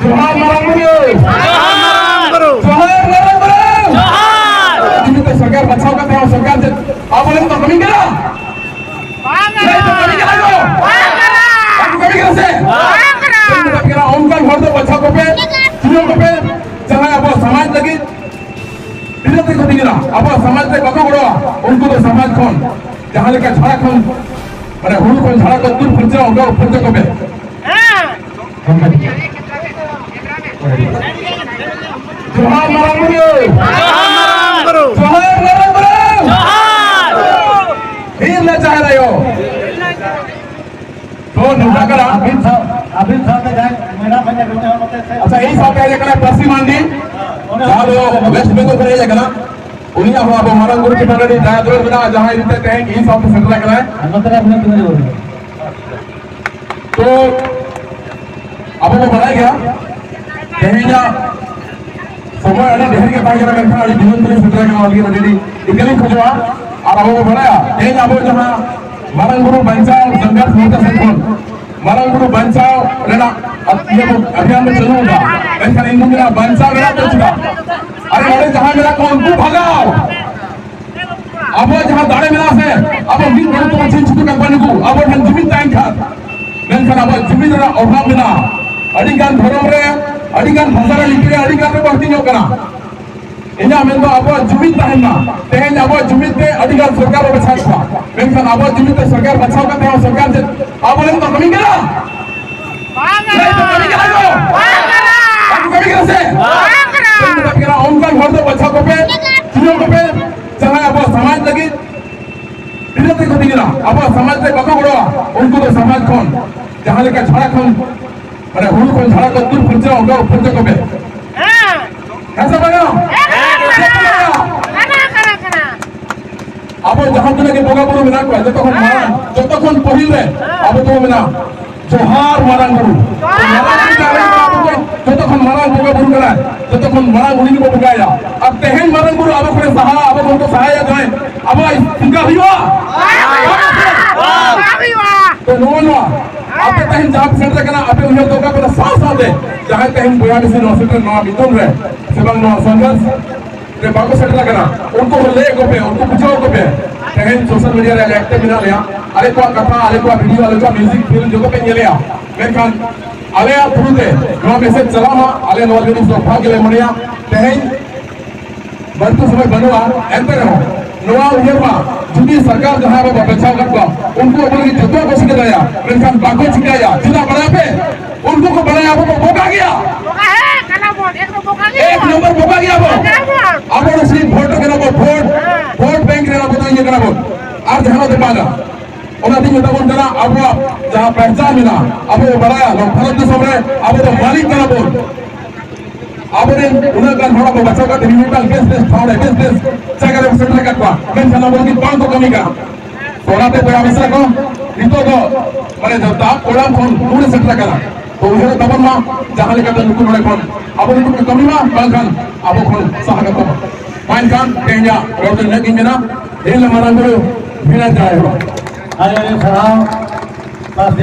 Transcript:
जोहार मारांगुरु जोहार मारांगुरु जोहार तो सरकार बचाव करते हैं सरकार से आप बोले तो कमी करा नहीं तो कमी करा को आप कमी करा से कमी करा उनका घर तो बचाव को पे चुनाव को पे जहाँ आप समाज लगी बिना तो कमी करा आप समाज से बको बड़ो उनको तो समाज कौन जहाँ लेकर झाड़ा कौन अरे हुल कौन झाड़ा को दूर फंसा होगा फंसा को पे जोहार मारांगुरु जोहार मारांगुरु हिल ना चाह रहे हो तो नोटा करा अभी साथ जाए मेरा पंजा करते हैं मतलब से अच्छा यही साथ है जगह पश्चिम मांडी जहाँ वेस्ट बंगाल करे जगह उन्हीं अब आप मारांगुरु की तरह जाया दूर बिना जहाँ इतने टैंक यही साथ सेंटर लग रहा है अंदर अपने किधर हो तो अब वो बढ़ाया गया कहेंगे समय अने ढेर के पास जरा करना अड़ी जीवन में सेंटर का वाली बड़ी इकली खोजवा और अब वो बढ़ाया कहेंगे अब जहाँ मारांगुरु बचाओ संघर्ष मोर्चा संगठन मारांगुरु बचाओ रेना ये अभियान में चलू होगा लेकिन इन मेरा बचाओ रेना तो चुका अरे वाले जहाँ मेरा कौन को भगाओ अब जहाँ दाड़े मिला से अब दिन भर तो अच्छी छुट्टी कंपनी को अब हम जमीन टाइम था लेकिन अब जमीन रेना अभाव मिला अड़ीगान धर्म रे अड़ीगान भाषा रे लिपि रे अड़ीगान रे बढ़ती जो करा इना में तो अब जुमित तहना तेहन अब जुमित ते अड़ीगान सरकार बचाव था लेकिन अब जुमित ते सरकार बचाव करते हैं सरकार से अब बोले तो कमी करा नहीं तो कमी करा को आप कमी करा से तो करा उनका घर तो बचाव को पे चुनाव को पे जहाँ अब समाज लगी बिना तो कमी करा अब समाज से बको बड़ो उनको तो समाज कौन जहाँ लेकर झाड़ा कौन अरे हुल कौन झाड़ा को दूर फंसा होगा फंसा को पे कैसा बना अब जहाँ तुने के बोगा बुरु मिला को जब तक हम पढ़ी ले अब तो मिला जोहार मारांगुरु जब तक हम मारा बोगा बुरु करा जब तक हम मारा उन्हीं को बुगाया अब तेहन मारांगुरु अब कोई सहा अब हमको सहाय जाए अब इनका हुआ तो नो आप तेहन जहाँ सेंटर करना आप उन्हें तो का साथ साथ है जहाँ तेहन बुया में से नौसेंटर नौ मिथुन रहे सेबंग नौ संघर्ष रे बाको सेंटर करना उनको ले को पे उनको पूछो को पे तेहन सोशल मीडिया रे एक्टिव बिना लिया अरे को कथा अरे को वीडियो अरे को म्यूजिक फिल्म जो को पे ले लिया मेरखान अले पुरुते नो मैसेज चला मा अले नो लेडी सोफा के ले मनिया तेहन बंतु समय बनवा एंते रहो नवा उयरवा जुदी सरकार जहाँ वो बचाव करता उनको बोले कि जतो को सिखा दिया मेरखान बाको सिखाया जिला बड़ा पे उनको को बनाया वो बोका गया एक नंबर बोका गया वो अब वो सिर्फ वोट के ना वोट बैंक रे ना बताइए करा वो आज जहाँ दे पागा और अभी मतलब उन जना अब जहाँ पहचान मिला अब वो बढ़ाया लोग भारत देश में अब वो मालिक करा बोल अब ने उन्हें का थोड़ा बच्चों का डिजिटल बिजनेस थोड़े बिजनेस जगह में सेटल करवा मैं जना बोल कि पांच को कमी का थोड़ा तो कोई आवश्यक को रितो को माने जब तक कोड़ा फोन पूरे सेटल करा तो उन्हें तब मां जहां लेकर तो नुकुर बड़े फोन अब उनको कमी मां बालखान अब फोन सहायक को पाइन खान केन्या रोड ने किंजना हिल मारांगुरु बिना जाए अरे सलाम पास